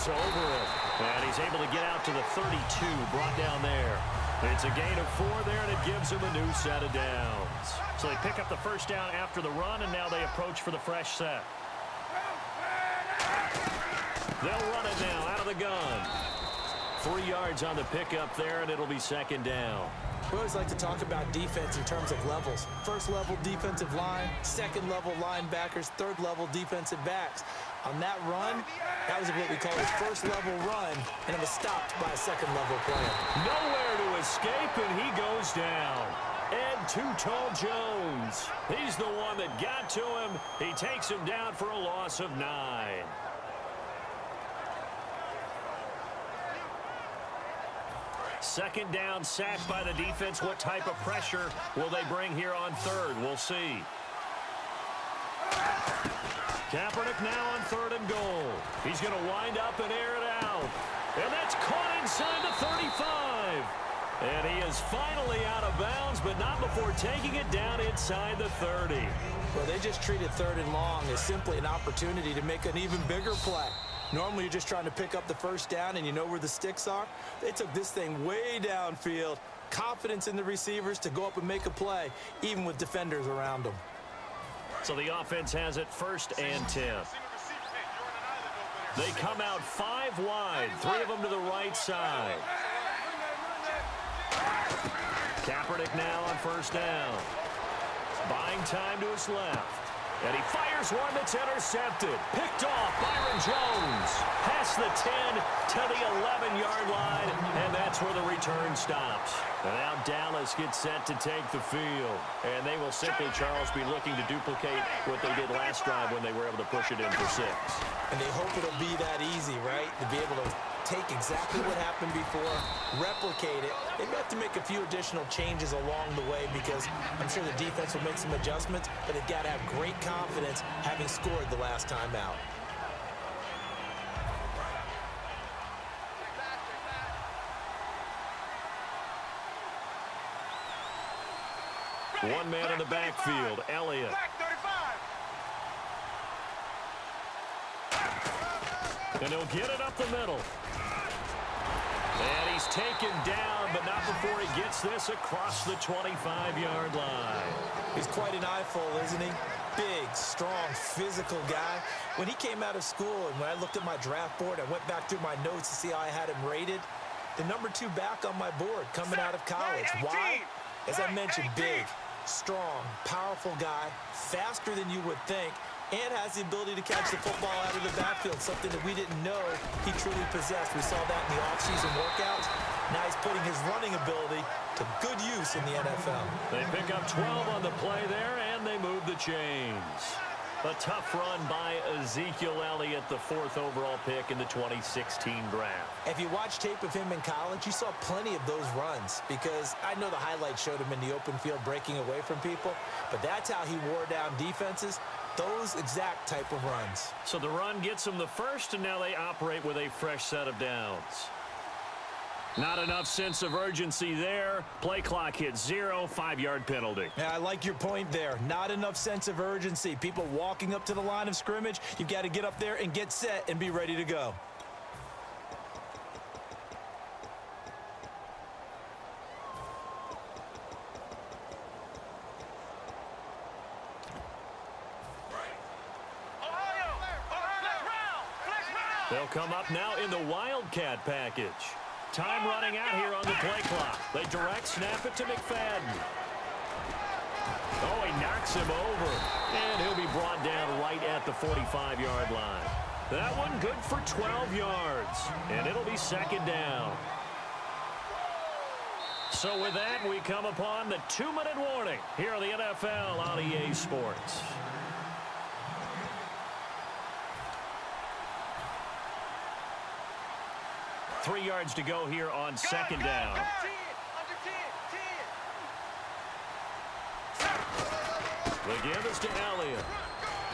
goes over it. And he's able to get out to the 32, brought down there. It's a gain of 4 there, and it gives him a new set of downs. So they pick up the first down after the run, and now they approach for the fresh set. They'll run it now out of the gun. 3 yards on the pickup there, and it'll be second down. We always like to talk about defense in terms of levels. First level defensive line, second level linebackers, third level defensive backs. On that run, that was what we call his first level run, and it was stopped by a second level player. Nowhere to escape, and he goes down. Ed Too Tall Jones. He's the one that got to him. He takes him down for a loss of 9. Second down, sacked by the defense. What type of pressure will they bring here on third? We'll see. Kaepernick now on 3rd and goal. He's going to wind up and air it out. And that's caught inside the 35. And he is finally out of bounds, but not before taking it down inside the 30. Well, they just treated 3rd and long as simply an opportunity to make an even bigger play. Normally, you're just trying to pick up the first down, and you know where the sticks are. They took this thing way downfield. Confidence in the receivers to go up and make a play, even with defenders around them. So the offense has it 1st and 10. They come out 5 wide, 3 of them to the right side. Kaepernick now on 1st down. Buying time to his left. And he fires one that's intercepted. Picked off Byron Jones. Past the 10 to the 11-yard line. And that's where the return stops. And now Dallas gets set to take the field. And they will simply, Charles, be looking to duplicate what they did last drive when they were able to push it in for 6. And they hope it'll be that easy, right? To be able to take exactly what happened before, replicate it. They have to make a few additional changes along the way because I'm sure the defense will make some adjustments, but they've got to have great confidence having scored the last time out. One man in the backfield, Elliott. And he'll get it up the middle. And he's taken down, but not before he gets this across the 25-yard line. He's quite an eyeful, isn't he? Big, strong, physical guy. When he came out of school and when I looked at my draft board, I went back through my notes to see how I had him rated. The number 2 back on my board coming out of college. Why? As I mentioned, big, strong, powerful guy, faster than you would think, and has the ability to catch the football out of the backfield, something that we didn't know he truly possessed. We saw that in the offseason workouts. Now he's putting his running ability to good use in the NFL. They pick up 12 on the play there, and they move the chains. A tough run by Ezekiel Elliott, the 4th overall pick in the 2016 draft. If you watch tape of him in college, you saw plenty of those runs because I know the highlights showed him in the open field breaking away from people, but that's how he wore down defenses. Those exact type of runs. So the run gets them the first, and now they operate with a fresh set of downs. Not enough sense of urgency there. Play clock hits 0, 5-yard penalty. Yeah, I like your point there. Not enough sense of urgency. People walking up to the line of scrimmage, you've got to get up there and get set and be ready to go. They'll come up now in the Wildcat package. Time running out here on the play clock. They direct snap it to McFadden. Oh, he knocks him over. And he'll be brought down right at the 45-yard line. That one good for 12 yards. And it'll be second down. So with that, we come upon the 2-minute warning here on the NFL on EA Sports. Three yards to go here on second down. The give is to Elliott.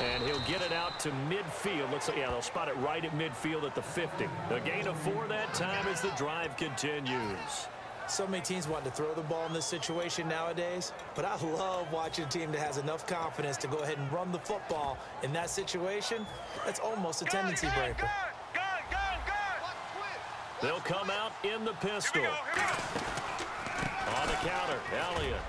And he'll get it out to midfield. Looks like, yeah, they'll spot it right at midfield at the 50. A gain of 4 that time as the drive continues. So many teams want to throw the ball in this situation nowadays, but I love watching a team that has enough confidence to go ahead and run the football in that situation. That's almost a tendency breaker. Gun! They'll come out in the pistol. On the counter, Elliott.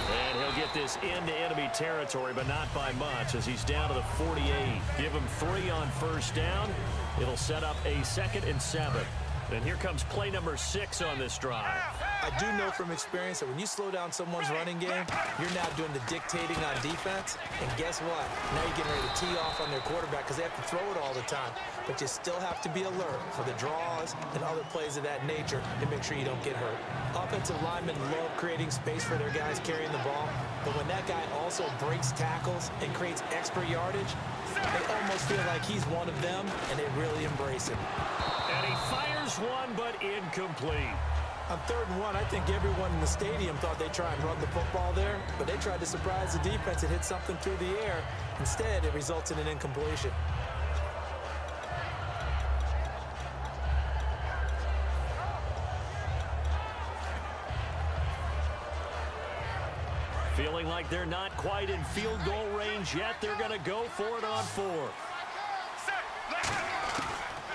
And he'll get this into enemy territory, but not by much as he's down to the 48. Give him 3 on first down. It'll set up a 2nd and 7. And here comes play number 6 on this drive. I do know from experience that when you slow down someone's running game, you're now doing the dictating on defense. And guess what? Now you're getting ready to tee off on their quarterback because they have to throw it all the time. But you still have to be alert for the draws and other plays of that nature to make sure you don't get hurt. Offensive linemen love creating space for their guys carrying the ball. But when that guy also breaks tackles and creates extra yardage, they almost feel like he's one of them, and they really embrace him. And he fires one, but incomplete. On 3rd and 1, I think everyone in the stadium thought they'd try and run the football there, but they tried to surprise the defense and hit something through the air. Instead, it results in an incompletion. Feeling like they're not quite in field goal range yet, they're going to go for it on 4th.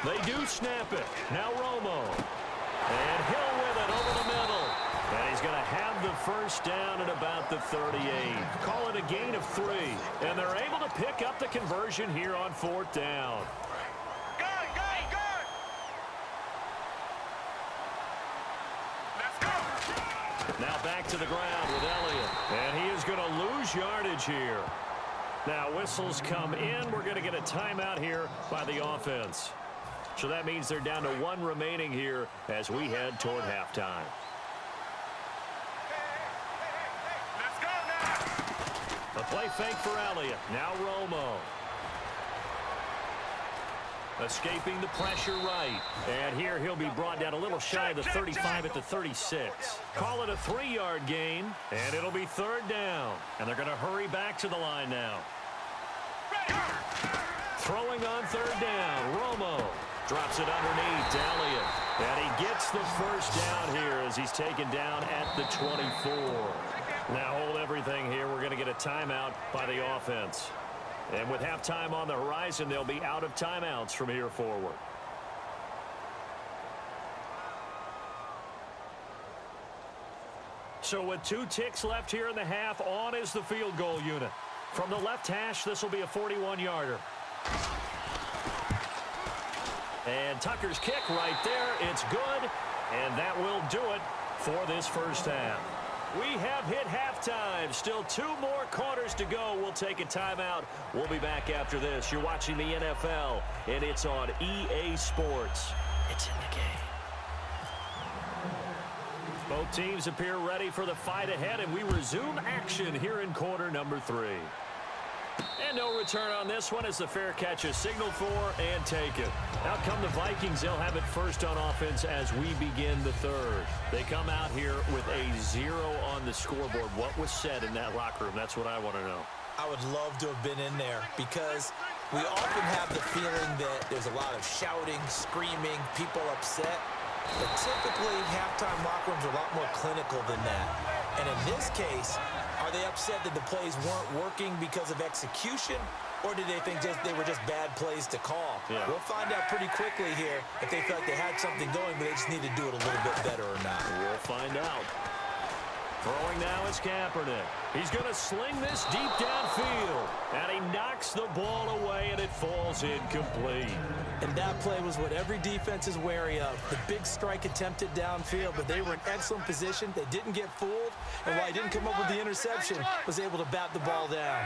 They do snap it. Now Romo. And Hill with it over the middle. And he's going to have the first down at about the 38. Call it a gain of 3. And they're able to pick up the conversion here on 4th down. Now back to the ground with Elliott. And he is going to lose yardage here. Now whistles come in. We're going to get a timeout here by the offense. So that means they're down to 1 remaining here as we head toward halftime. A play fake for Elliott. Now Romo. Escaping the pressure right. And here he'll be brought down a little shy of the 35 at the 36. Call it a 3-yard gain, and it'll be 3rd down. And they're going to hurry back to the line now. Throwing on 3rd down, Romo. Drops it underneath to Elliott. And he gets the first down here as he's taken down at the 24. Now hold everything here. We're going to get a timeout by the offense. And with halftime on the horizon, they'll be out of timeouts from here forward. So with 2 ticks left here in the half, on is the field goal unit. From the left hash, this will be a 41-yarder. And Tucker's kick right there. It's good, and that will do it for this first half. We have hit halftime. Still 2 more quarters to go. We'll take a timeout. We'll be back after this. You're watching the NFL, and it's on EA Sports. It's in the game. Both teams appear ready for the fight ahead, and we resume action here in quarter number 3. And no return on this one as the fair catch is signaled for and taken. Out come the Vikings. They'll have it first on offense as we begin the 3rd. They come out here with a 0 on the scoreboard. What was said in that locker room? That's what I want to know. I would love to have been in there because we often have the feeling that there's a lot of shouting, screaming, people upset. But typically, halftime locker rooms are a lot more clinical than that. And in this case, are they upset that the plays weren't working because of execution, or did they think they were just bad plays to call? Yeah. We'll find out pretty quickly here if they felt like they had something going, but they just need to do it a little bit better or not. We'll find out. Throwing now is Kaepernick. He's going to sling this deep downfield. And he knocks the ball away, and it falls incomplete. And that play was what every defense is wary of. The big strike attempted downfield, but they were in excellent position. They didn't get fooled. And while he didn't come up with the interception, was able to bat the ball down.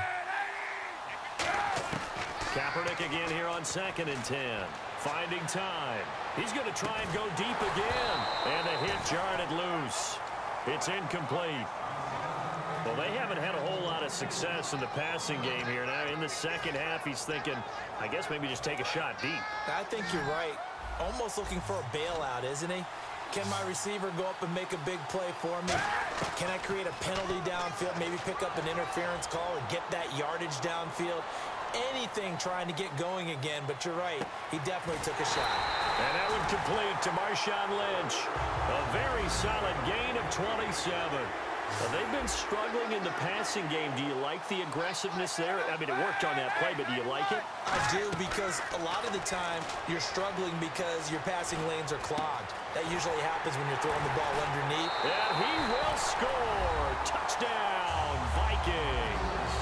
Kaepernick again here on 2nd and 10. Finding time. He's going to try and go deep again. And the hit jarred it loose. It's incomplete. Well, they haven't had a whole lot of success in the passing game here. Now, in the second half, he's thinking, I guess maybe just take a shot deep. I think you're right. Almost looking for a bailout, isn't he? Can my receiver go up and make a big play for me? Can I create a penalty downfield, maybe pick up an interference call and get that yardage downfield? Anything trying to get going again, but you're right. He definitely took a shot. And that would complete to Marshawn Lynch. A very solid gain of 27. Well, they've been struggling in the passing game. Do you like the aggressiveness there? I mean, it worked on that play, but do you like it? I do, because a lot of the time you're struggling because your passing lanes are clogged. That usually happens when you're throwing the ball underneath. And he will score. Touchdown, Vikings.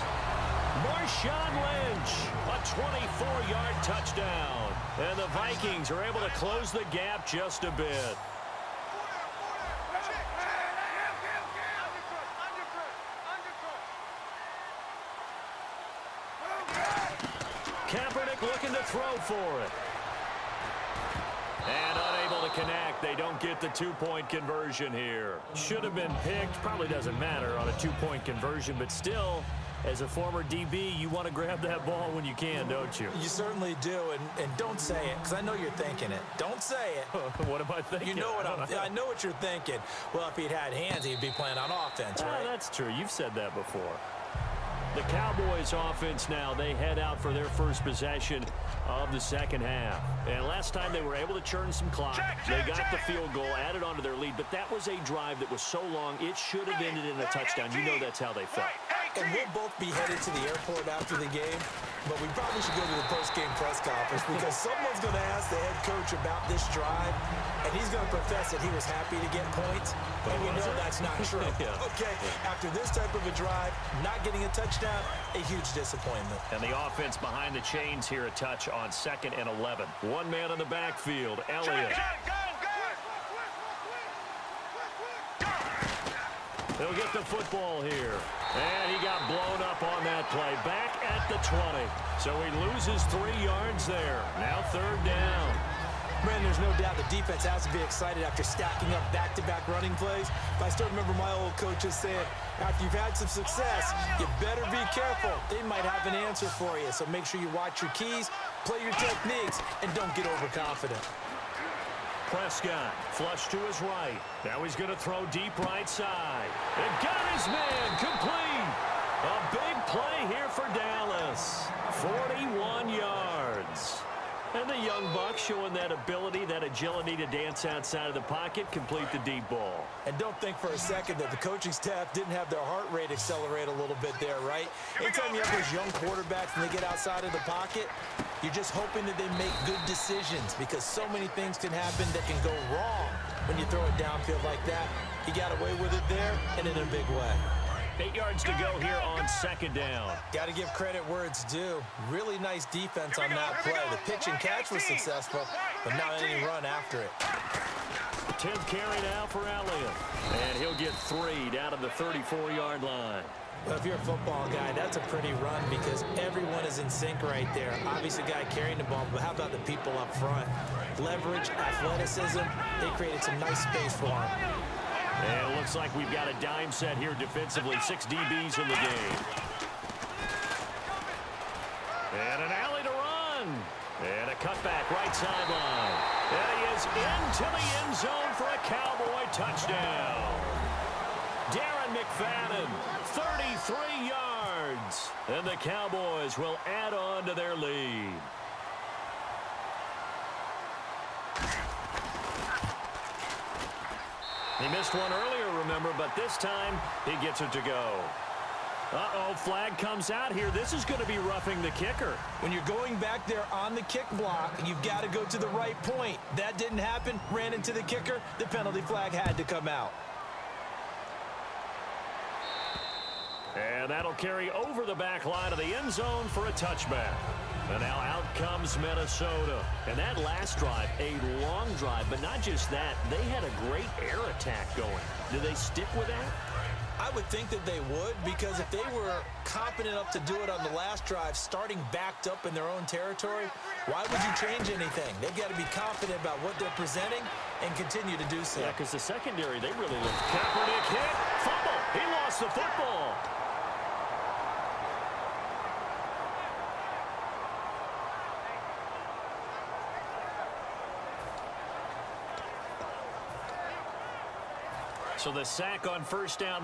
Marshawn Lynch, a 24-yard touchdown. And the Vikings are able to close the gap just a bit. Kaepernick looking to throw for it. And unable to connect. They don't get the two-point conversion here. Should have been picked. Probably doesn't matter on a two-point conversion, but still, as a former DB, you want to grab that ball when you can, don't you? You certainly do, and don't say it, because I know you're thinking it. Don't say it. What am I thinking? You know what I know what you're thinking. Well, if he'd had hands, he'd be playing on offense, right? That's true. You've said that before. The Cowboys offense now, they head out for their first possession of the second half. And last time they were able to churn some clock. They got the field goal, added on to their lead, but that was a drive that was so long, it should have ended in a touchdown. You know that's how they felt. And we'll both be headed to the airport after the game, but we probably should go to the post-game press conference because someone's going to ask the head coach about this drive, and he's going to profess that he was happy to get points, and we know that's not true. Yeah. Okay, after this type of a drive, not getting a touchdown, a huge disappointment. And the offense behind the chains here, a touch on 2nd and 11. One man in the backfield, Elliott. He'll get the football here. And he got blown up on that play. Back at the 20. So he loses 3 yards there. Now 3rd down. Man, there's no doubt the defense has to be excited after stacking up back-to-back running plays. But I still remember my old coaches saying, after you've had some success, you better be careful. They might have an answer for you. So make sure you watch your keys, play your techniques, and don't get overconfident. Prescott, flush to his right. Now he's going to throw deep right side. And got his man complete. A big play here for Dallas. 41 yards. And the young buck showing that ability, that agility to dance outside of the pocket, complete the deep ball. And don't think for a second that the coaching staff didn't have their heart rate accelerate a little bit there, right? Anytime you have those young quarterbacks and they get outside of the pocket, you're just hoping that they make good decisions because so many things can happen that can go wrong when you throw it downfield like that. He got away with it there and in a big way. 8 yards to go here on 2nd down. Got to give credit where it's due. Really nice defense on that play. The pitch and catch was successful, but not any run after it. 10th carry now for Elliott. And he'll get 3 down to the 34-yard line. Well, if you're a football guy, that's a pretty run because everyone is in sync right there. Obviously, guy carrying the ball, but how about the people up front? Leverage, athleticism, they created some nice space for him. And it looks like we've got a dime set here defensively. 6 DBs in the game. And an alley to run. And a cutback right sideline. And he is into the end zone for a Cowboy touchdown. Darren McFadden, 33 yards. And the Cowboys will add on to their lead. He missed one earlier, remember, but this time he gets it to go. Uh-oh, flag comes out here. This is going to be roughing the kicker. When you're going back there on the kick block, you've got to go to the right point. That didn't happen. Ran into the kicker. The penalty flag had to come out. And that'll carry over the back line of the end zone for a touchback. And now out comes Minnesota. And that last drive, a long drive, but not just that. They had a great air attack going. Do they stick with that? I would think that they would, because if they were confident enough to do it on the last drive, starting backed up in their own territory, why would you change anything? They've got to be confident about what they're presenting and continue to do so. Yeah, because the secondary, they really looked. Kaepernick hit, fumble. He lost the football. So the sack on 1st down.